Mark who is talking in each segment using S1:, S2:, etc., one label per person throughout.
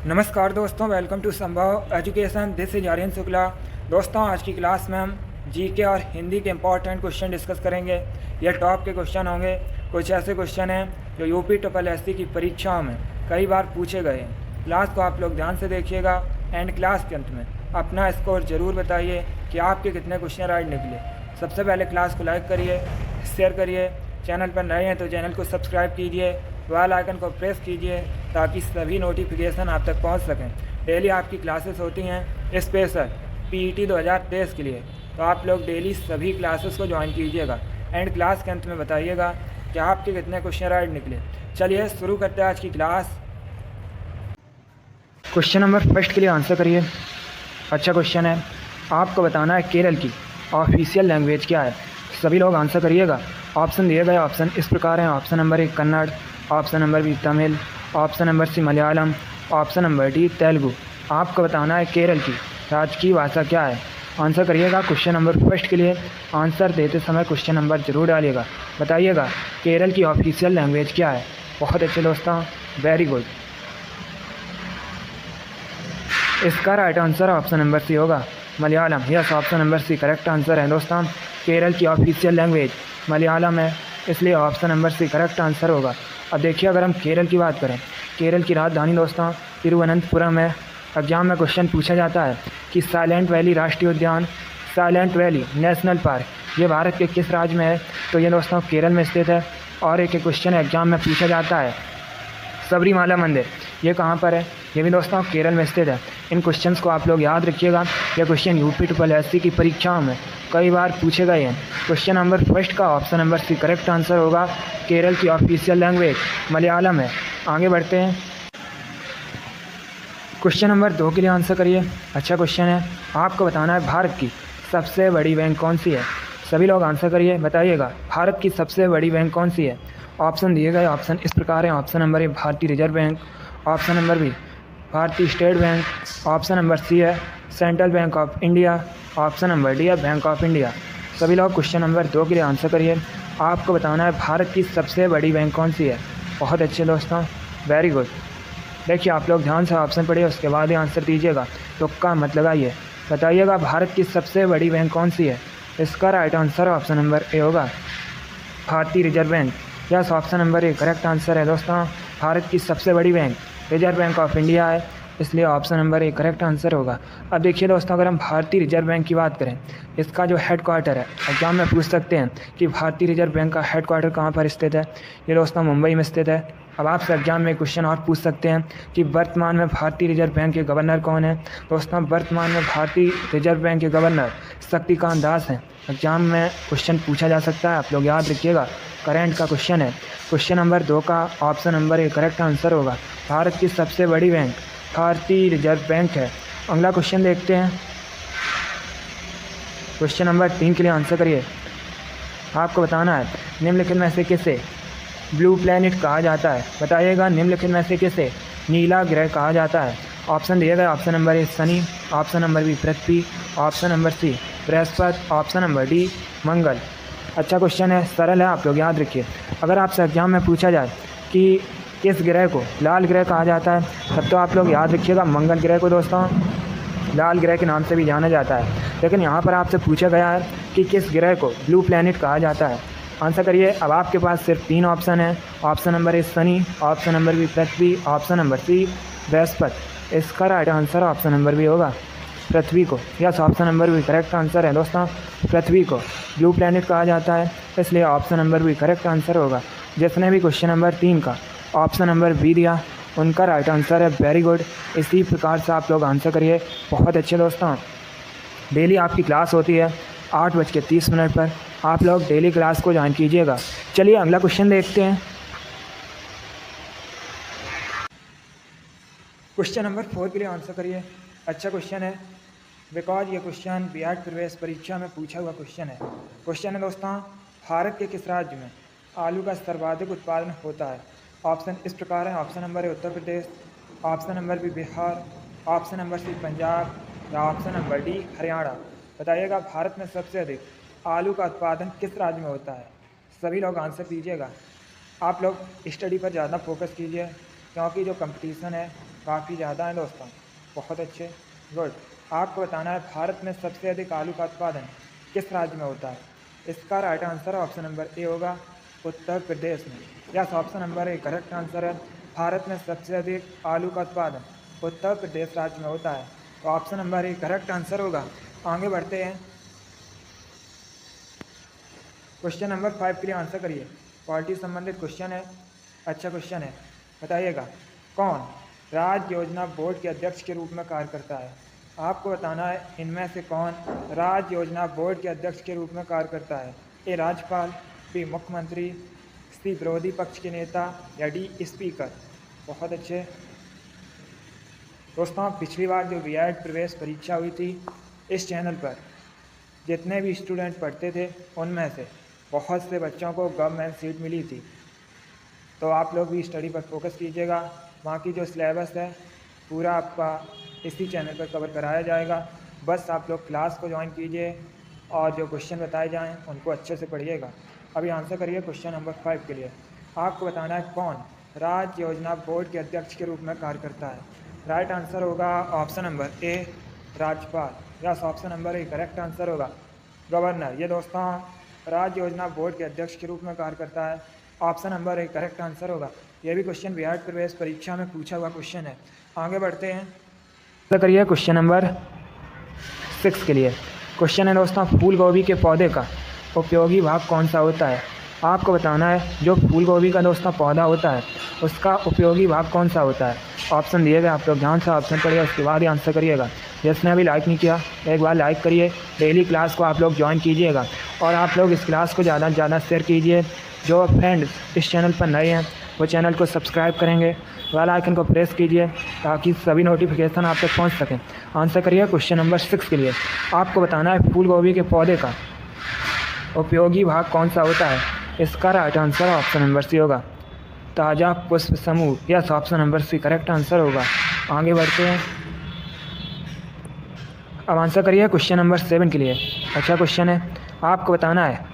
S1: नमस्कार दोस्तों, welcome to Sambhav education. This is Aryan Shukla. दोस्तों, आज की क्लास में हम जीके और हिंदी के इम्पॉर्टेंट क्वेश्चन डिस्कस करेंगे। ये टॉप के क्वेश्चन होंगे। कुछ ऐसे क्वेश्चन हैं जो यूपी ट्रिपल एससी की परीक्षाओं में कई बार पूछे गए हैं। क्लास को आप लोग ध्यान से देखिएगा एंड क्लास के अंत में अपना स्कोर ज़रूर बताइए कि आपके कितने क्वेश्चन राइट निकले। सबसे पहले क्लास को लाइक करिए, शेयर करिए। चैनल पर नए हैं तो चैनल को सब्सक्राइब कीजिए, बेल आइकन को प्रेस कीजिए ताकि सभी नोटिफिकेशन आप तक पहुंच सकें। डेली आपकी क्लासेस होती हैं स्पेशल पीईटी 2023 के लिए, तो आप लोग डेली सभी क्लासेस को ज्वाइन कीजिएगा एंड क्लास के अंत में बताइएगा कि आपके कितने क्वेश्चन राइट निकले। चलिए शुरू करते हैं आज की क्लास। क्वेश्चन नंबर फर्स्ट के लिए आंसर करिए। अच्छा क्वेश्चन है, आपको बताना है केरल की ऑफिशियल लैंग्वेज क्या है। सभी लोग आंसर करिएगा। ऑप्शन दिए गए ऑप्शन इस प्रकार हैं। Option number 1 Kannada, option number B Tamil, option number C Malayalam, option number D Telugu. आपको बताना है केरल की राजकीय भाषा क्या है। आंसर करिएगा। क्वेश्चन नंबर फर्स्ट के लिए आंसर देते समय क्वेश्चन नंबर जरूर डालिएगा। बताइएगा केरल की ऑफिशियल लैंग्वेज क्या है। बहुत अच्छे दोस्तों, वेरी गुड। इसका right answer option number C होगा, Malayalam. Yes, option number C correct answer है दोस्तों। केरल की ऑफिशियल लैंग्वेज मलयालम है, इसलिए option number C correct answer होगा। अब देखिए, अगर हम केरल की बात करें, केरल की राजधानी दोस्तों तिरुवनंतपुरम है। एग्जाम में क्वेश्चन पूछा जाता है कि साइलेंट वैली राष्ट्रीय उद्यान, साइलेंट वैली नेशनल पार्क ये भारत के किस राज्य में है। तो ये दोस्तों केरल में स्थित है। और एक क्वेश्चन एग्जाम में पूछा जाता है सबरीमाला मंदिर ये कहाँ पर है। ये भी दोस्तों केरल में स्थित है। इन क्वेश्चंस को आप लोग याद रखिएगा। ये क्वेश्चन यूपी ट्रिपल एससी की परीक्षाओं में कई बार पूछे गए हैं। क्वेश्चन नंबर फर्स्ट का option number C correct answer होगा। केरल की ऑफिशियल लैंग्वेज मलयालम है। आगे बढ़ते हैं। क्वेश्चन नंबर 2 के लिए आंसर करिए। अच्छा क्वेश्चन है, आपको बताना है भारत की सबसे बड़ी बैंक कौन सी है। सभी लोग आंसर करिए। बताइएगा भारत की सबसे बड़ी बैंक कौन सी है। ऑप्शन दिए गए ऑप्शन इस प्रकार हैं। ऑप्शन नंबर ए भारतीय reserve bank, option number B भारतीय state bank, option number C है central bank of India, option number D है बैंक ऑफ इंडिया। सभी लोग क्वेश्चन नंबर 2 के लिए आंसर करिए। आपको बताना है भारत की सबसे बड़ी बैंक कौन सी है। बहुत अच्छे दोस्तों, वेरी गुड। देखिए, आप लोग ध्यान से ऑप्शन पढ़िए, उसके बाद ही आंसर दीजिएगा। तुक्का मत लगाइए। बताइएगा भारत की सबसे बड़ी बैंक कौन सी है। इसका right answer option number A होगा, भारतीय reserve bank. Yes, option number A correct answer है दोस्तों। भारत की सबसे बड़ी bank reserve bank of India है, इसलिए option number A correct answer होगा। अब देखिए दोस्तों, अगर हम भारतीय रिजर्व बैंक की बात करें, इसका जो हेड क्वार्टर है, एग्जाम में पूछ सकते हैं कि भारतीय रिजर्व बैंक का हेड क्वार्टर कहाँ पर स्थित है। ये दोस्तों मुंबई में स्थित है। अब आपसे एग्जाम में क्वेश्चन और पूछ सकते हैं कि वर्तमान में भारतीय रिजर्व बैंक के गवर्नर कौन है। दोस्तों, वर्तमान में भारतीय रिजर्व बैंक के गवर्नर शक्तिकांत दास हैं। एग्जाम में क्वेश्चन पूछा जा सकता है, आप लोग याद रखिएगा। करंट का क्वेश्चन है। क्वेश्चन नंबर 2 का option number A correct answer होगा। भारत की सबसे बड़ी बैंक भारतीय रिजर्व बैंक है। अगला क्वेश्चन देखते हैं। क्वेश्चन नंबर 3 के लिए आंसर करिए। आपको बताना है निम्नलिखित में से किसे ब्लू प्लैनेट कहा जाता है। बताइएगा निम्नलिखित में से किसे नीला ग्रह कहा जाता है। ऑप्शन दिए गए ऑप्शन नंबर ए शनि, ऑप्शन नंबर बी पृथ्वी, ऑप्शन नंबर सी बृहस्पति, ऑप्शन नंबर डी मंगल। अच्छा क्वेश्चन है, सरल है, आप लोग याद रखिए। अगर आपसे एग्जाम में पूछा जाए कि किस ग्रह को लाल ग्रह कहा जाता है, तब तो आप लोग याद रखिएगा मंगल ग्रह को दोस्तों लाल ग्रह के नाम से भी जाना जाता है। लेकिन यहाँ पर आपसे पूछा गया है कि किस ग्रह को ब्लू प्लैनेट कहा जाता है। आंसर करिए। अब आपके पास सिर्फ 3 ऑप्शन है। ऑप्शन नंबर ए शनि, ऑप्शन नंबर बी पृथ्वी, ऑप्शन नंबर सी बृहस्पति। इसका right answer option number B होगा, पृथ्वी को। Yes, option number B correct answer है दोस्तों। पृथ्वी को ब्लू प्लैनेट कहा जाता है, इसलिए option number B correct answer होगा। जिसने भी क्वेश्चन नंबर 3 का ऑप्शन नंबर बी दिया, उनका राइट आंसर है। Very good. इसी प्रकार से आप लोग आंसर करिए। बहुत अच्छे दोस्तों, डेली आपकी क्लास होती है 8:30 पर। आप लोग डेली क्लास को ज्वाइन कीजिएगा। चलिए अगला क्वेश्चन देखते हैं। क्वेश्चन नंबर 4 के लिए आंसर करिए। अच्छा क्वेश्चन है, बिकॉज ये क्वेश्चन बीएड प्रवेश परीक्षा में पूछा हुआ क्वेश्चन है। क्वेश्चन है दोस्तों, भारत के किस राज्य में आलू का सर्वाधिक उत्पादन होता है। ऑप्शन इस प्रकार है। Option number A Uttar Pradesh, option number B Bihar, option number C Punjab या ऑप्शन नंबर डी हरियाणा। बताइएगा भारत में सबसे अधिक आलू का उत्पादन किस राज्य में होता है। सभी लोग आंसर दीजिएगा। आप लोग स्टडी पर ज़्यादा फोकस कीजिए, क्योंकि जो कंपटीशन है काफ़ी ज़्यादा हैं दोस्तों, बहुत अच्छे, गुड। आपको बताना है भारत में सबसे अधिक आलू का उत्पादन किस राज्य में होता है? इसका right answer option number A होगा उत्तर प्रदेश में। Yes, option number A correct answer है। भारत में सबसे अधिक आलू का उत्पादन उत्तर प्रदेश राज्य में होता है, तो option number A correct answer होगा। आगे बढ़ते हैं, क्वेश्चन नंबर 5 के लिए आंसर करिए। पॉलिटी संबंधित क्वेश्चन है, अच्छा क्वेश्चन है। बताइएगा कौन राज्य योजना बोर्ड के अध्यक्ष के रूप में कार्य करता है? आपको बताना है इनमें से कौन राज्य योजना बोर्ड के अध्यक्ष के रूप में कार्य करता है? ए राज्यपाल, बी मुख्यमंत्री, सी विरोधी पक्ष के नेता या डी स्पीकर। बहुत अच्छे दोस्तों, पिछली बार जो बीएड प्रवेश परीक्षा हुई थी इस चैनल पर जितने भी स्टूडेंट पढ़ते थे उनमें से बहुत से बच्चों को गवर्नमेंट सीट मिली थी, तो आप लोग भी स्टडी पर फोकस कीजिएगा। वहाँ की जो सिलेबस है पूरा आपका इसी चैनल पर कवर कराया जाएगा। बस आप लोग क्लास को ज्वाइन कीजिए और जो क्वेश्चन बताए जाएं उनको अच्छे से पढ़िएगा। अभी आंसर करिए क्वेश्चन नंबर 5 के लिए। आपको बताना है कौन राज्य योजना बोर्ड के अध्यक्ष के रूप में कार्य करता है? राइट आंसर होगा ऑप्शन नंबर ए राज्यपाल। Yes, option number A correct answer होगा गवर्नर। ये दोस्तों राज्य योजना बोर्ड के अध्यक्ष के रूप में कार्य करता है, option number A correct answer होगा। यह भी क्वेश्चन बीएड प्रवेश परीक्षा में पूछा हुआ क्वेश्चन है। आगे बढ़ते हैं, तो करिए क्वेश्चन नंबर 6 के लिए। क्वेश्चन है दोस्तों, फूल गोभी के पौधे का उपयोगी भाग कौन सा होता है? आपको बताना है जो फूल गोभी का दोस्तों पौधा होता है उसका उपयोगी भाग कौन सा होता है? ऑप्शन दिए गए, आप लोग ध्यान से ऑप्शन पढ़िए, उसके बाद ही आंसर करिएगा। जिसने अभी लाइक नहीं किया एक बार लाइक करिए, डेली क्लास को आप लोग ज्वाइन कीजिएगा और आप लोग इस क्लास को ज़्यादा से ज़्यादा शेयर कीजिए। जो फ्रेंड्स इस चैनल पर नए हैं वो चैनल को सब्सक्राइब करेंगे, बेल आइकन को प्रेस कीजिए ताकि सभी नोटिफिकेशन आप तक पहुंच सकें। आंसर करिए क्वेश्चन नंबर 6 के लिए। आपको बताना है फूल गोभी के पौधे का उपयोगी भाग कौन सा होता है? इसका right answer option number C होगा ताज़ा पुष्प समूह। Yes, option number C correct answer होगा। आगे बढ़ते हैं, अब आंसर करिए क्वेश्चन नंबर 7 के लिए। अच्छा क्वेश्चन है, आपको बताना है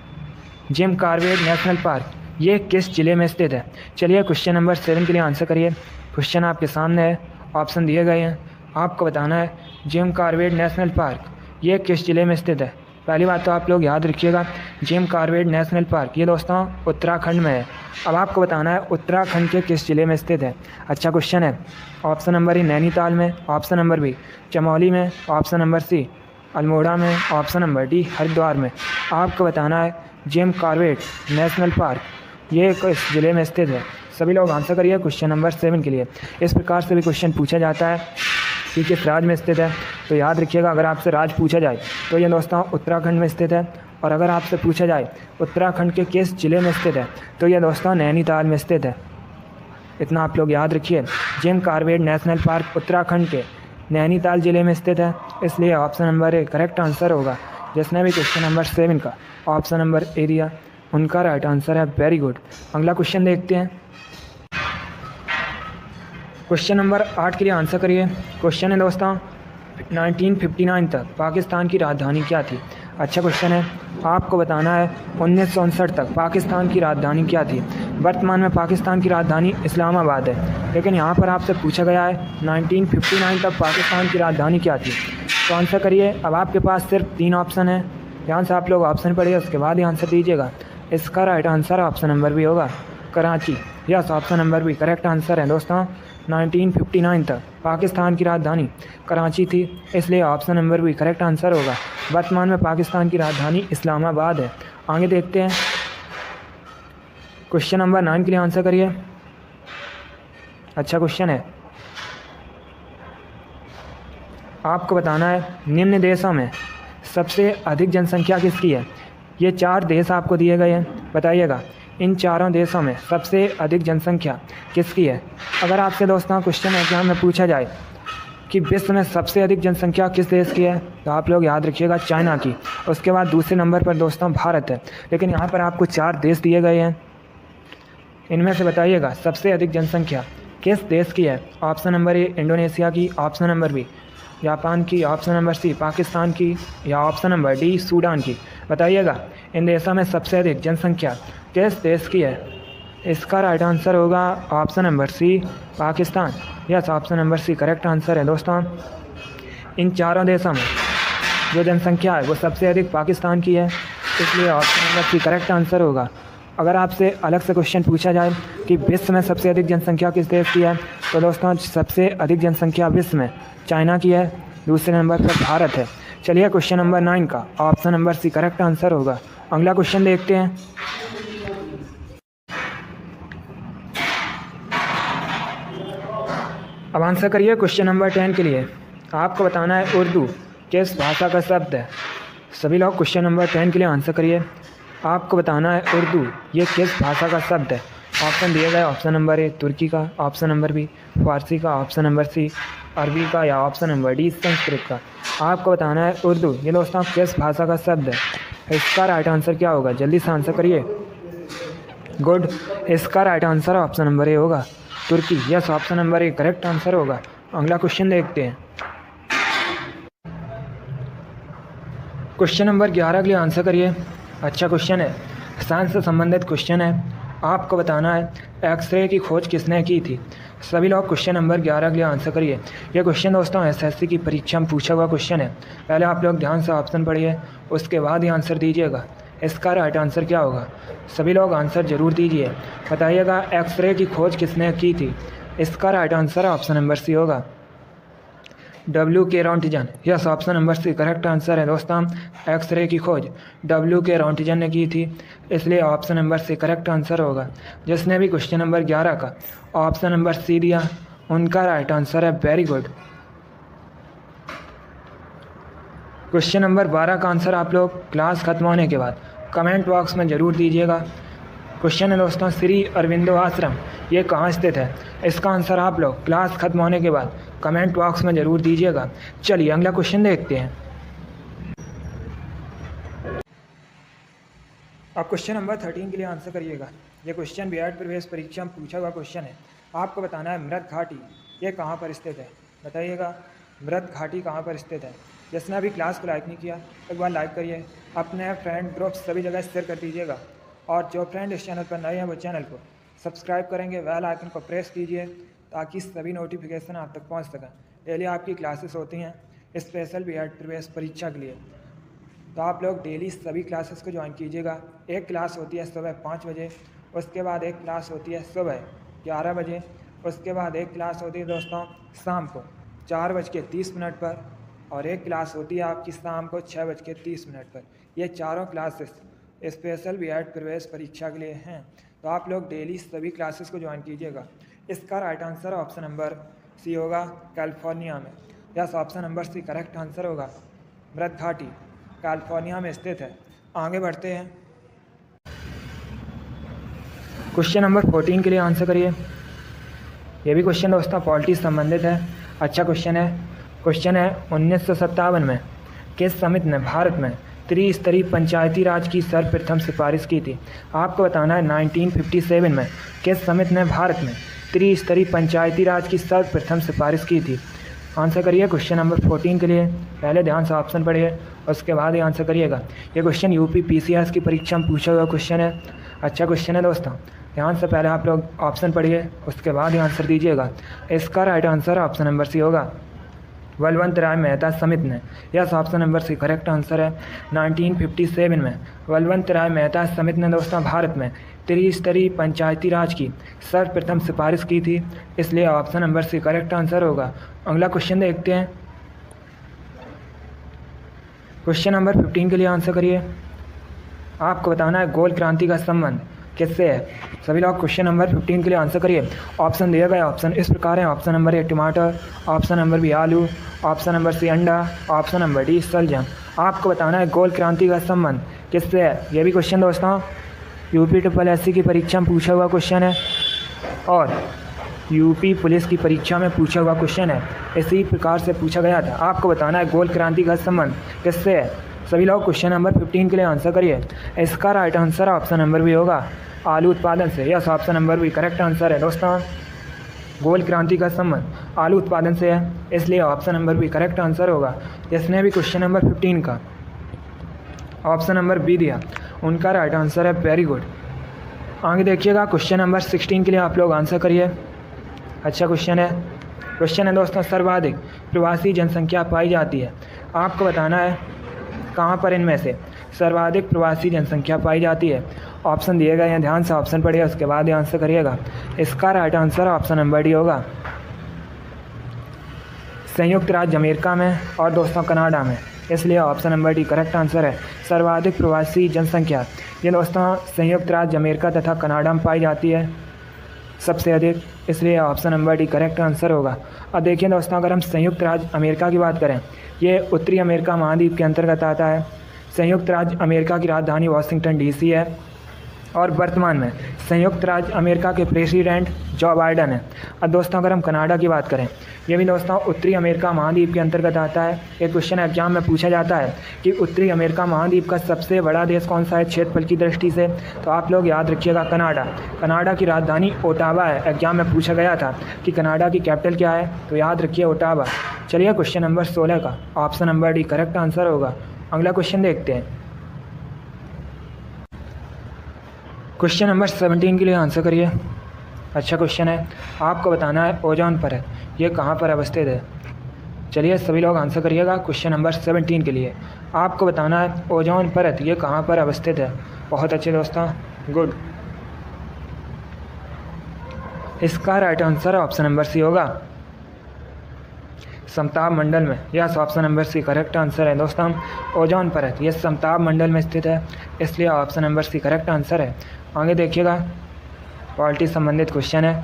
S1: जिम कॉर्बेट नेशनल पार्क ये किस ज़िले में स्थित है? चलिए क्वेश्चन नंबर 7 के लिए आंसर करिए। क्वेश्चन आपके सामने है, ऑप्शन दिए गए हैं। आपको बताना है जिम कॉर्बेट नेशनल पार्क ये किस ज़िले में स्थित है? पहली बात तो आप लोग याद रखिएगा जिम कॉर्बेट नेशनल पार्क ये दोस्तों उत्तराखंड में है। अब आपको बताना है उत्तराखंड के किस ज़िले में स्थित है? अच्छा क्वेश्चन है। ऑप्शन नंबर ए नैनीताल में, ऑप्शन नंबर बी चमोली में, ऑप्शन नंबर सी अल्मोड़ा में, ऑप्शन नंबर डी हरिद्वार में। आपको बताना है जिम कॉर्बेट नेशनल पार्क ये किस ज़िले में स्थित है? सभी लोग आंसर करिए क्वेश्चन नंबर 7 के लिए। इस प्रकार से भी क्वेश्चन पूछा जाता है कि किस राज्य में स्थित है, तो याद रखिएगा अगर आपसे राज्य पूछा जाए तो ये दोस्तों उत्तराखंड में स्थित है, और अगर आपसे पूछा जाए उत्तराखंड के किस ज़िले में स्थित है तो ये दोस्तों नैनीताल में स्थित है। इतना आप लोग याद रखिए, Jim Corbett national park Uttarakhand के नैनीताल ज़िले में स्थित है, इसलिए option number A correct answer होगा। जिसने भी क्वेश्चन नंबर 7 का ऑप्शन नंबर ए दिया उनका राइट आंसर है। Very good. अगला क्वेश्चन देखते हैं, क्वेश्चन नंबर 8 के लिए आंसर करिए। क्वेश्चन है दोस्तों 1959 तक पाकिस्तान की राजधानी क्या थी? अच्छा क्वेश्चन है। आपको बताना है 1959 तक पाकिस्तान की राजधानी क्या थी? वर्तमान में पाकिस्तान की राजधानी इस्लामाबाद है, लेकिन यहाँ पर आपसे पूछा गया है 1959 तक पाकिस्तान की राजधानी क्या थी, तो आंसर करिए। अब आपके पास सिर्फ 3 ऑप्शन है, ध्यान से आप लोग ऑप्शन पढ़िए उसके बाद ही आंसर दीजिएगा। इसका right answer option number B होगा Karachi. Yes, option number B correct answer है दोस्तों। 1959 तक पाकिस्तान की राजधानी कराची थी, इसलिए option number B correct answer होगा। वर्तमान में पाकिस्तान की राजधानी इस्लामाबाद है। आगे देखते हैं, क्वेश्चन नंबर 9 के लिए आंसर करिए। अच्छा क्वेश्चन है। आपको बताना है निम्न देशों में सबसे अधिक जनसंख्या किसकी है? ये 4 देश आपको दिए गए हैं, बताइएगा इन चारों देशों में सबसे अधिक जनसंख्या किसकी है? अगर आपसे दोस्तों क्वेश्चन एग्जाम में पूछा जाए कि विश्व में सबसे अधिक जनसंख्या किस देश की है, तो आप लोग याद रखिएगा चाइना की। उसके बाद दूसरे नंबर पर दोस्तों भारत है, लेकिन यहाँ पर आपको 4 देश दिए गए हैं, इनमें से बताइएगा सबसे अधिक जनसंख्या किस देश की है? ऑप्शन नंबर ए इंडोनेशिया की, ऑप्शन नंबर बी जापान की, ऑप्शन नंबर सी पाकिस्तान की, या ऑप्शन नंबर डी सूडान की। बताइएगा इन देशों में सबसे अधिक जनसंख्या किस देश की है? इसका राइट आंसर होगा option number C Pakistan. Yes, option number C correct answer है दोस्तों। इन चारों देशों में जो जनसंख्या है वो सबसे अधिक पाकिस्तान की है, इसलिए option number C correct answer होगा। अगर आपसे अलग से क्वेश्चन पूछा जाए कि विश्व में सबसे अधिक जनसंख्या किस देश की है, तो दोस्तों सबसे अधिक जनसंख्या विश्व में चाइना की है, दूसरे नंबर पर भारत है। चलिए क्वेश्चन नंबर 9 का option number C correct answer होगा। अगला क्वेश्चन देखते हैं। अब आंसर करिए क्वेश्चन नंबर 10 के लिए। आपको बताना है उर्दू किस भाषा का शब्द है। सभी लोग क्वेश्चन नंबर 10 के लिए आंसर करिए। आपको बताना है उर्दू ये किस भाषा का शब्द है। ऑप्शन दिए गए, ऑप्शन नंबर ए तुर्की का, ऑप्शन नंबर बी फारसी का, ऑप्शन नंबर सी अरबी का, या ऑप्शन नंबर डी संस्कृत का। आपको बताना है उर्दू ये दोस्तों किस भाषा का शब्द है। इसका राइट आंसर क्या होगा, जल्दी से आंसर करिए। गुड, इसका right answer option number A होगा, तुर्की। Yes, option number A correct answer होगा। अगला क्वेश्चन देखते हैं। क्वेश्चन नंबर 11 के लिए आंसर करिए। अच्छा क्वेश्चन है, साइंस से संबंधित क्वेश्चन है। आपको बताना है एक्सरे की खोज किसने की थी। सभी लोग क्वेश्चन नंबर 11 के लिए आंसर करिए। यह क्वेश्चन दोस्तों एसएससी की परीक्षा में पूछा हुआ क्वेश्चन है। पहले आप लोग ध्यान से ऑप्शन पढ़िए, उसके बाद ही आंसर दीजिएगा। इसका राइट आंसर क्या होगा, सभी लोग आंसर जरूर दीजिए। बताइएगा एक्सरे की खोज किसने की थी। इसका right answer option number C होगा, W.K. Roentgen. Yes, option number C correct answer है दोस्तों। एक्सरे की खोज W.K. रॉन्टिजन ने की थी, इसलिए option number C correct answer होगा। जिसने भी क्वेश्चन नंबर 11 का ऑप्शन नंबर सी दिया उनका राइट आंसर है, वेरी गुड। क्वेश्चन नंबर 12 का आंसर आप लोग क्लास खत्म होने के बाद कमेंट बॉक्स में ज़रूर दीजिएगा। क्वेश्चन है दोस्तों श्री अरविंदो आश्रम ये कहाँ स्थित है। इसका आंसर आप लोग क्लास खत्म होने के बाद कमेंट बॉक्स में ज़रूर दीजिएगा। चलिए अगला क्वेश्चन देखते हैं। अब क्वेश्चन नंबर 13 के लिए आंसर करिएगा। ये क्वेश्चन बीएड प्रवेश परीक्षा में पूछा हुआ क्वेश्चन है। आपको बताना है मृत घाटी ये कहाँ पर स्थित है। बताइएगा मृत घाटी कहाँ पर स्थित है। जिसने अभी क्लास को लाइक नहीं किया एक बार लाइक करिए, अपने फ्रेंड ग्रुप सभी जगह शेयर कर दीजिएगा, और जो फ्रेंड इस चैनल पर नए हैं वो चैनल को सब्सक्राइब करेंगे, बेल आइकन को प्रेस कीजिए ताकि सभी नोटिफिकेशन आप तक पहुंच सकें। डेली आपकी क्लासेस होती हैं स्पेशल बीएड प्रवेश परीक्षा के लिए, तो आप लोग डेली सभी क्लासेस को ज्वाइन कीजिएगा। एक क्लास होती है सुबह 5 बजे, उसके बाद एक क्लास होती है सुबह 11 बजे, उसके बाद एक क्लास होती है दोस्तों शाम को 4:30 पर, और एक क्लास होती है आपकी शाम को 6:30 पर। ये चारों क्लासेस स्पेशल बीएड प्रवेश परीक्षा के लिए हैं, तो आप लोग डेली सभी क्लासेस को ज्वाइन कीजिएगा। इसका right answer option number C होगा, कैलिफोर्निया में। Yes, option number C correct answer होगा, मृत घाटी कैलिफोर्निया में स्थित है। आगे बढ़ते हैं। क्वेश्चन नंबर 14 के लिए आंसर करिए। ये भी क्वेश्चन दोस्तों पॉलिटी से संबंधित है। अच्छा क्वेश्चन है। क्वेश्चन है 1957 में किस समिति ने भारत में त्रिस्तरीय पंचायती राज की सर्वप्रथम सिफारिश की थी। आपको बताना है 1957 में किस समिति ने भारत में त्रिस्तरीय पंचायती राज की सर्वप्रथम सिफारिश की थी। आंसर करिए क्वेश्चन नंबर 14 के लिए। पहले ध्यान से ऑप्शन पढ़िए, उसके बाद ही आंसर करिएगा। ये क्वेश्चन यूपी PCS की परीक्षा में पूछा हुआ क्वेश्चन है। अच्छा क्वेश्चन है दोस्तों, ध्यान से पहले आप लोग ऑप्शन पढ़िए, उसके बाद ही आंसर दीजिएगा। इसका right answer option number C होगा, बलवंत राय मेहता समिति ने। Yes, option number C correct answer है। 1957 में बलवंत राय मेहता समिति ने दोस्तों भारत में त्रिस्तरीय पंचायती राज की सर्वप्रथम सिफारिश की थी, इसलिए option number C correct answer होगा। अगला क्वेश्चन देखते हैं। क्वेश्चन नंबर 15 के लिए आंसर करिए। आपको बताना है गोल क्रांति का संबंध किससे है। सभी लोग क्वेश्चन नंबर 15 के लिए आंसर करिए। ऑप्शन दिए गए ऑप्शन इस प्रकार हैं। ऑप्शन नंबर ए टमाटर, ऑप्शन नंबर बी आलू, ऑप्शन नंबर सी अंडा, ऑप्शन नंबर डी सलजम। आपको बताना है गोल क्रांति का संबंध किससे है। ये भी क्वेश्चन दोस्तों यूपी SSC की परीक्षा में पूछा हुआ क्वेश्चन है, और यूपी पुलिस की परीक्षा में पूछा हुआ क्वेश्चन है। इसी प्रकार से पूछा गया था। आपको बताना है गोल क्रांति का संबंध किससे है। सभी लोग क्वेश्चन नंबर 15 के लिए आंसर करिए। इसका right answer option number B होगा, आलू उत्पादन से। Yes, option number B correct answer है दोस्तों। गोल क्रांति का संबंध आलू उत्पादन से है, इसलिए option number B correct answer होगा। जिसने भी क्वेश्चन नंबर 15 का ऑप्शन नंबर बी दिया उनका राइट आंसर है, वेरी गुड। आगे देखिएगा क्वेश्चन नंबर 16 के लिए आप लोग आंसर करिए। अच्छा क्वेश्चन है। क्वेश्चन है दोस्तों, सर्वाधिक प्रवासी जनसंख्या पाई जाती है। आपको बताना है कहाँ पर इनमें से सर्वाधिक प्रवासी जनसंख्या पाई जाती है। ऑप्शन दिए गए हैं, ध्यान से ऑप्शन पढ़िए, उसके बाद ये आंसर करिएगा। इसका right answer option number D होगा, संयुक्त राज्य अमेरिका में और दोस्तों कनाडा में, इसलिए option number D correct answer है। सर्वाधिक प्रवासी जनसंख्या ये दोस्तों संयुक्त राज्य अमेरिका तथा कनाडा में पाई जाती है सबसे अधिक, इसलिए option number D correct answer होगा। अब देखिए दोस्तों, अगर हम संयुक्त राज्य अमेरिका की बात करें, ये उत्तरी अमेरिका महाद्वीप के अंतर्गत आता है। संयुक्त राज्य अमेरिका की राजधानी वाशिंगटन डीसी है और वर्तमान में संयुक्त राज्य अमेरिका के प्रेसिडेंट जो बाइडन है। अब दोस्तों अगर हम कनाडा की बात करें, ये भी दोस्तों उत्तरी अमेरिका महाद्वीप के अंतर्गत आता है। एक क्वेश्चन एग्जाम में पूछा जाता है कि उत्तरी अमेरिका महाद्वीप का सबसे बड़ा देश कौन सा है क्षेत्रफल की दृष्टि से, तो आप लोग याद रखिएगा कनाडा। कनाडा की राजधानी ओटावा है। एग्जाम में पूछा गया था कि कनाडा की कैपिटल क्या है, तो याद रखिए ओटावा। चलिए क्वेश्चन नंबर 16 का option number D correct answer होगा। अगला क्वेश्चन देखते हैं। क्वेश्चन नंबर 17 के लिए आंसर करिए। अच्छा क्वेश्चन है, आपको बताना है ओजोन परत ये कहाँ पर अवस्थित है। चलिए सभी लोग आंसर करिएगा। क्वेश्चन नंबर 17 के लिए आपको बताना है ओजोन परत ये कहाँ पर अवस्थित है। बहुत अच्छे दोस्तों, गुड। इसका right answer option number C होगा, समताप मंडल में। यह option number C correct answer है दोस्तों। ओजोन परत ये समताप मंडल में स्थित है, इसलिए option number C correct answer है। आगे देखिएगा, पॉलिटी संबंधित क्वेश्चन है।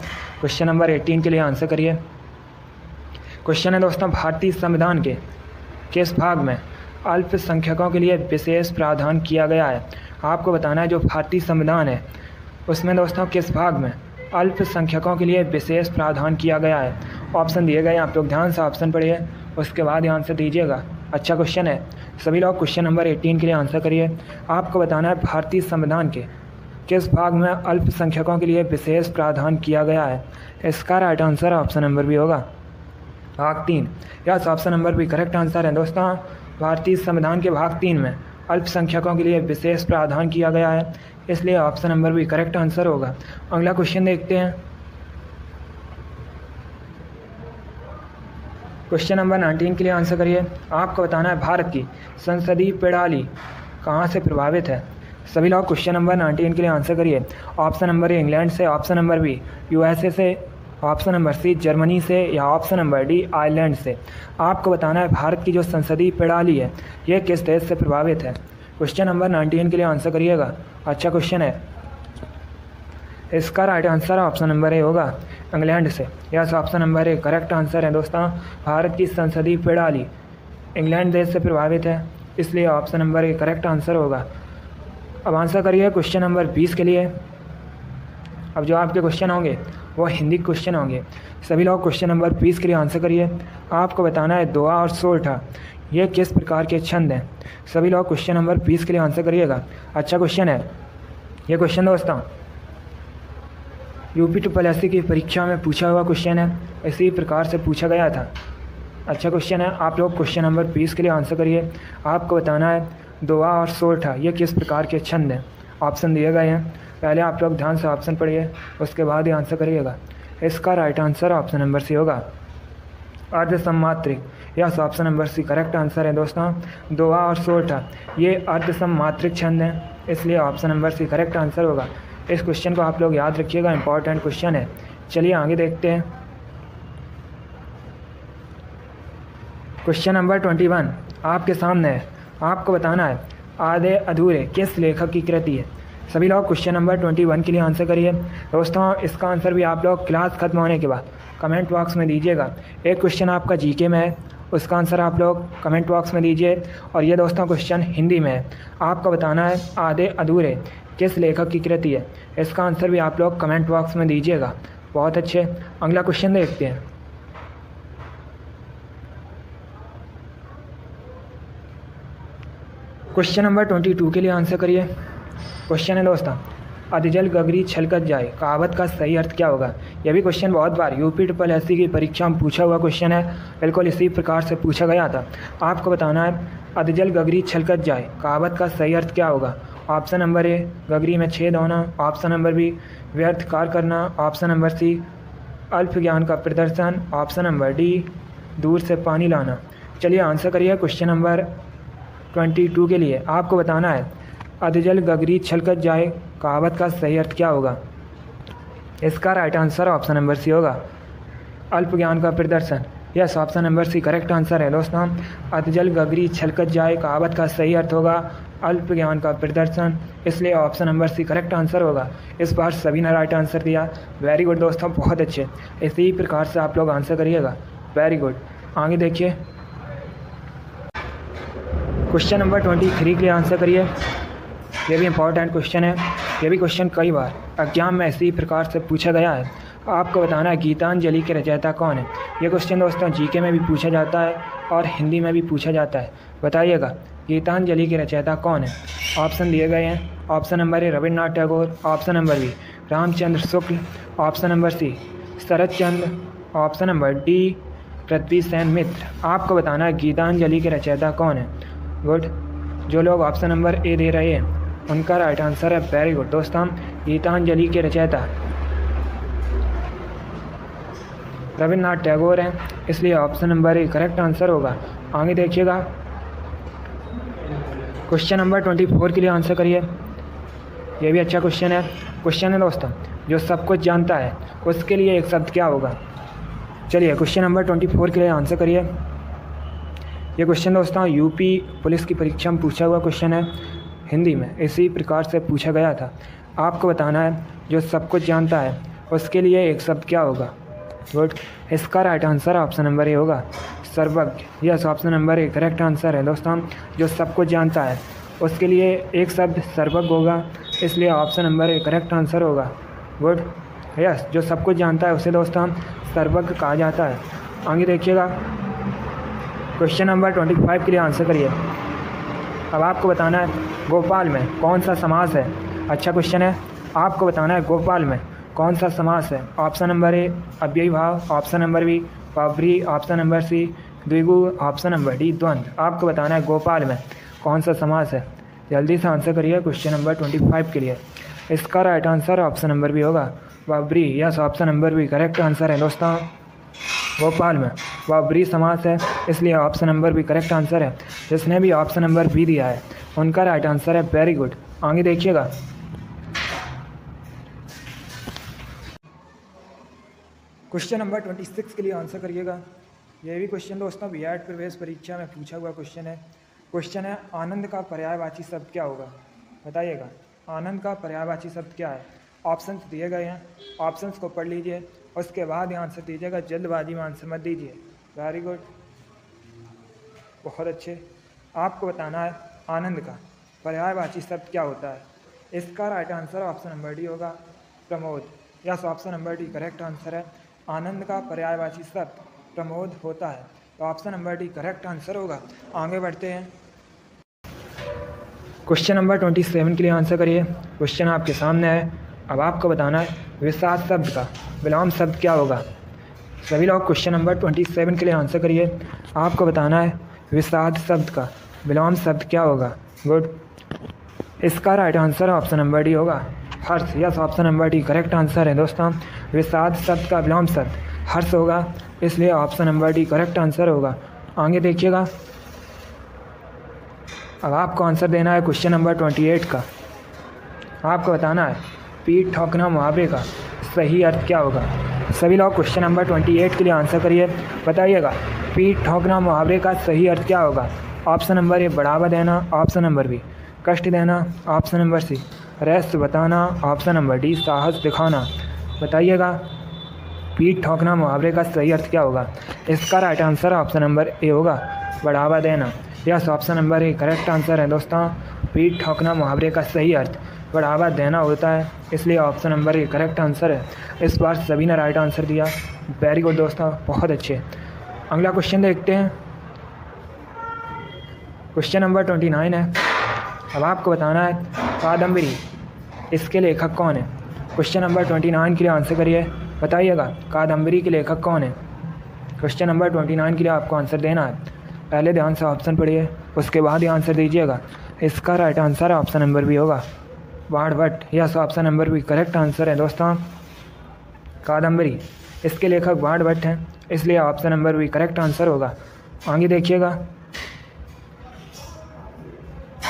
S1: क्वेश्चन नंबर 18 के लिए आंसर करिए। क्वेश्चन है दोस्तों, भारतीय संविधान के किस भाग में अल्पसंख्यकों के लिए विशेष प्रावधान किया गया है। आपको बताना है जो भारतीय संविधान है उसमें दोस्तों किस भाग में अल्पसंख्यकों के लिए विशेष प्रावधान किया गया है। ऑप्शन दिए गए हैं, आप लोग ध्यान से ऑप्शन पढ़िए, उसके बाद ये आंसर दीजिएगा। अच्छा क्वेश्चन है, सभी लोग क्वेश्चन नंबर 18 के लिए आंसर करिए। आपको बताना है भारतीय संविधान के किस भाग में अल्पसंख्यकों के लिए विशेष प्रावधान किया गया है। इसका right answer option number B होगा, भाग 3। Yes option number B correct answer है दोस्तों। भारतीय संविधान के भाग 3 में अल्पसंख्यकों के लिए विशेष प्रावधान किया गया है, इसलिए option number B correct answer होगा। अगला क्वेश्चन देखते हैं। क्वेश्चन नंबर 19 के लिए आंसर करिए। आपको बताना है भारत की संसदीय प्रणाली कहाँ से प्रभावित है। सभी लोग क्वेश्चन नंबर 19 के लिए आंसर करिए। ऑप्शन नंबर ए इंग्लैंड से, ऑप्शन नंबर बी यूएसए से, ऑप्शन नंबर सी जर्मनी से, या ऑप्शन नंबर डी आयरलैंड से। आपको बताना है भारत की जो संसदीय प्रणाली है ये किस देश से प्रभावित है। क्वेश्चन नंबर 19 के लिए आंसर करिएगा। अच्छा क्वेश्चन है, इसका right answer option number A होगा, इंग्लैंड से। Yes option number A correct answer है दोस्तों। भारत की संसदीय प्रणाली इंग्लैंड देश से प्रभावित है, इसलिए option number A correct answer होगा। अब आंसर करिए क्वेश्चन नंबर 20 के लिए। अब जो आपके क्वेश्चन होंगे वो हिंदी क्वेश्चन होंगे। सभी लोग क्वेश्चन नंबर 20 के लिए आंसर करिए। आपको बताना है दोहा और सोरठा ये किस प्रकार के छंद हैं। सभी लोग क्वेश्चन नंबर 20 के लिए आंसर करिएगा। अच्छा क्वेश्चन है, ये क्वेश्चन दोस्तों यूपी SSSC की परीक्षा में पूछा हुआ क्वेश्चन है, इसी प्रकार से पूछा गया था। अच्छा क्वेश्चन है, आप लोग क्वेश्चन नंबर 20 के लिए आंसर करिए। आपको बताना है दोहा और सोरठा ये किस प्रकार के छंद हैं। ऑप्शन दिए गए हैं, पहले आप लोग ध्यान से ऑप्शन पढ़िए, उसके बाद ही आंसर करिएगा। इसका right answer option number C होगा, अर्धसममात्रिक। Yes option number C correct answer है दोस्तों। दोहा और सोरठा ये अर्धसममात्रिक छंद हैं, इसलिए option number C correct answer होगा। इस क्वेश्चन को आप लोग याद रखिएगा, इंपॉर्टेंट क्वेश्चन है। चलिए आगे देखते हैं। क्वेश्चन नंबर 21 आपके सामने है। आपको बताना है आधे अधूरे किस लेखक की कृति है। सभी लोग क्वेश्चन नंबर 21 के लिए आंसर करिए। दोस्तों इसका आंसर भी आप लोग क्लास खत्म होने के बाद कमेंट बॉक्स में दीजिएगा। एक क्वेश्चन आपका जीके में है, उसका आंसर आप लोग कमेंट बॉक्स में दीजिए, और ये दोस्तों क्वेश्चन हिंदी में है। आपको बताना है आधे अधूरे किस लेखक की कृति है। इसका आंसर भी आप लोग कमेंट बॉक्स में दीजिएगा। बहुत अच्छे, अगला क्वेश्चन देखते हैं। क्वेश्चन नंबर 22 के लिए आंसर करिए। क्वेश्चन है दोस्तों अधजल गगरी छलकत जाए कहावत का सही अर्थ क्या होगा। यह भी क्वेश्चन बहुत बार यूपी SSSC की परीक्षा में पूछा हुआ क्वेश्चन है, बिल्कुल इसी प्रकार से पूछा गया था। आपको बताना है अधजल गगरी छलकत जाए कहावत का सही अर्थ क्या होगा। ऑप्शन नंबर ए गगरी में छेद होना, ऑप्शन नंबर बी व्यर्थ कार्य करना, ऑप्शन नंबर सी अल्प ज्ञान का प्रदर्शन, ऑप्शन नंबर डी दूर से पानी लाना। चलिए आंसर करिए क्वेश्चन नंबर 22 के लिए। आपको बताना है अधजल गगरी छलकत जाए कहावत का सही अर्थ क्या होगा। इसका right answer option number C होगा, अल्प ज्ञान का प्रदर्शन। Yes, option number C correct answer है दोस्तों। अधजल गगरी छलकत जाए कहावत का सही अर्थ होगा अल्प ज्ञान का प्रदर्शन, इसलिए option number C correct answer होगा। इस बार सभी ने राइट आंसर दिया, वेरी गुड दोस्तों, बहुत अच्छे। इसी प्रकार से आप लोग आंसर करिएगा, वेरी गुड। आगे देखिए क्वेश्चन नंबर 23 के लिए आंसर करिए। ये भी इंपॉर्टेंट क्वेश्चन है। ये भी क्वेश्चन कई बार एग्जाम में इसी प्रकार से पूछा गया है। आपको बताना है गीतांजलि के रचयिता कौन है। ये क्वेश्चन दोस्तों जीके में भी पूछा जाता है और हिंदी में भी पूछा जाता है। बताइएगा गीतांजलि के रचयिता कौन है। ऑप्शन दिए गए हैं। Option number A Rabindranath Tagore, option number B Ramchandra Shukla, option number C Sharad Chandra, option number D Prithvi Sen Mitra. आपको बताना है गीतांजलि के रचयिता कौन है। गुड, जो लोग ऑप्शन नंबर ए दे रहे हैं उनका राइट आंसर है, वेरी गुड दोस्तों। गीतांजलि के रचयिता रविन्द्रनाथ टैगोर हैं, इसलिए option number A correct answer होगा। आगे देखिएगा क्वेश्चन नंबर 24 के लिए आंसर करिए। ये भी अच्छा क्वेश्चन है। क्वेश्चन है दोस्तों जो सब कुछ जानता है उसके लिए एक शब्द क्या होगा। चलिए क्वेश्चन नंबर 24 के लिए आंसर करिए। ये क्वेश्चन दोस्तों यूपी पुलिस की परीक्षा में पूछा हुआ क्वेश्चन है, हिंदी में इसी प्रकार से पूछा गया था। आपको बताना है जो सब कुछ जानता है उसके लिए एक शब्द क्या होगा। गुड, इसका right answer option number A होगा, सर्वज्ञ। Yes, option number A correct answer है दोस्तों। जो सब कुछ जानता है उसके लिए एक शब्द सर्वज्ञ होगा, इसलिए option number A correct answer होगा। गुड, यस, जो सब कुछ जानता है उसे दोस्तों सर्वज्ञ कहा जाता है। आगे देखिएगा क्वेश्चन नंबर 25 के लिए आंसर करिए। अब आपको बताना है गोपाल में कौन सा समास है। अच्छा क्वेश्चन है। आपको बताना है गोपाल में कौन सा समास है। ऑप्शन नंबर ए अव्ययी भाव, ऑप्शन नंबर बी पवरी, ऑप्शन नंबर सी द्विगु, ऑप्शन नंबर डी द्वंद्व। आपको बताना है गोपाल में कौन सा समास है। जल्दी से आंसर करिए क्वेश्चन नंबर 25 के लिए। इसका right answer option number B होगा, पवरी। Yes, option number B correct answer है दोस्तों। गोपाल में पवरी समास है, इसलिए option number B correct answer है। जिसने भी ऑप्शन नंबर बी दिया है उनका राइट आंसर है, वेरी गुड। आगे देखिएगा क्वेश्चन नंबर 26 के लिए आंसर करिएगा। यह भी क्वेश्चन दोस्तों बीएड प्रवेश परीक्षा में पूछा हुआ क्वेश्चन है। क्वेश्चन है आनंद का पर्यायवाची शब्द क्या होगा। बताइएगा आनंद का पर्यायवाची शब्द क्या है। ऑप्शंस दिए गए हैं, ऑप्शंस को पढ़ लीजिए, उसके बाद आंसर दीजिएगा, जल्दबाजी में आंसर मत दीजिए। वेरी गुड, बहुत अच्छे। आपको बताना है आनंद का पर्यायवाची शब्द क्या होता है। इसका right answer option number D होगा, प्रमोद। Yes, option number D correct answer है। आनंद का पर्यायवाची शब्द प्रमोद होता है, तो option number D correct answer होगा। आगे बढ़ते हैं क्वेश्चन नंबर 27 के लिए आंसर करिए। क्वेश्चन आपके सामने है। अब आपको बताना है विषाद शब्द का विलोम शब्द क्या होगा। सभी लोग क्वेश्चन नंबर 27 के लिए आंसर करिए। आपको बताना है विषाद शब्द का विलोम शब्द क्या होगा। गुड, इसका right answer option number D होगा, हर्ष। Yes, option number D correct answer है दोस्तों। विषाद शब्द का विलोम शब्द हर्ष होगा, इसलिए option number D correct answer होगा। आगे देखिएगा अब आपको आंसर देना है क्वेश्चन नंबर 28 का। आपको बताना है पीठ ठोकना मुहावरे का सही अर्थ क्या होगा। सभी लोग क्वेश्चन नंबर 28 के लिए आंसर करिए। बताइएगा पीठ ठोकना मुहावरे का सही अर्थ क्या होगा। ऑप्शन नंबर ए बढ़ावा देना, ऑप्शन नंबर बी कष्ट देना, ऑप्शन नंबर सी रहस्य बताना, ऑप्शन नंबर डी साहस दिखाना। बताइएगा पीठ ठोकना मुहावरे का सही अर्थ क्या होगा। इसका right answer option number A होगा, बढ़ावा देना। Yes, option number A correct answer है दोस्तों। पीठ ठोकना मुहावरे का सही अर्थ बढ़ावा देना होता है, इसलिए option number A correct answer है। इस बार सभी ने राइट आंसर दिया, वेरी गुड दोस्तों, बहुत अच्छे। अगला क्वेश्चन देखते हैं। क्वेश्चन नंबर 29 है। अब आपको बताना है कादम्बरी, इसके लेखक कौन है। क्वेश्चन नंबर 29 के लिए आंसर करिए। बताइएगा कादम्बरी के लेखक कौन है। क्वेश्चन नंबर 29 के लिए आपको आंसर देना है। पहले ध्यान से ऑप्शन पढ़िए, उसके बाद ही आंसर दीजिएगा। इसका right answer option number B होगा, Banabhatta. Yes, option number B correct answer है दोस्तों। कादम्बरी इसके लेखक बाणभट्ट हैं, इसलिए option number B correct answer होगा। आगे देखिएगा,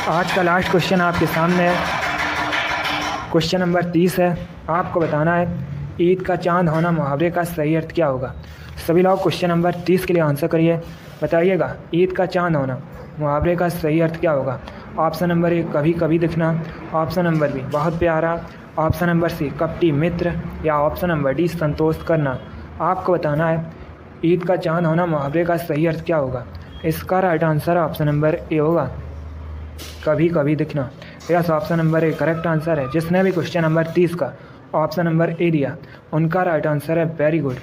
S1: आज का लास्ट क्वेश्चन आपके सामने है। क्वेश्चन नंबर 30 है। आपको बताना है ईद का चांद होना मुहावरे का सही अर्थ क्या होगा। सभी लोग क्वेश्चन नंबर 30 के लिए आंसर करिए, बताइएगा ईद का चांद होना मुहावरे का सही अर्थ क्या होगा। ऑप्शन नंबर ए कभी कभी दिखना, ऑप्शन नंबर बी बहुत प्यारा, ऑप्शन नंबर सी कपटी मित्र, या ऑप्शन नंबर डी संतोष करना। आपको बताना है ईद का चांद होना मुहावरे का सही अर्थ क्या होगा। इसका right answer option number A होगा, कभी कभी दिखना। Yes, option number A correct answer है। जिसने भी क्वेश्चन नंबर 30 का ऑप्शन नंबर ए दिया उनका राइट आंसर है। Very good.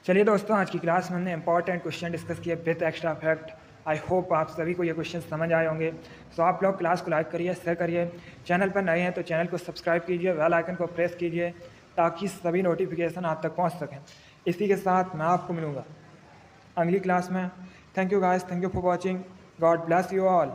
S1: चलिए दोस्तों, आज की क्लास में हमने इंपॉर्टेंट क्वेश्चन डिस्कस किए with extra fact. I hope आप सभी को ये क्वेश्चन समझ आए होंगे। सो आप लोग क्लास को लाइक करिए, शेयर करिए। चैनल पर नए हैं तो चैनल को सब्सक्राइब कीजिए, बेल आइकन को प्रेस कीजिए ताकि सभी नोटिफिकेशन आप तक पहुंच सकें। इसी के साथ मैं आपको मिलूँगा अगली क्लास में। Thank you guys, thank you for watching. God bless you all.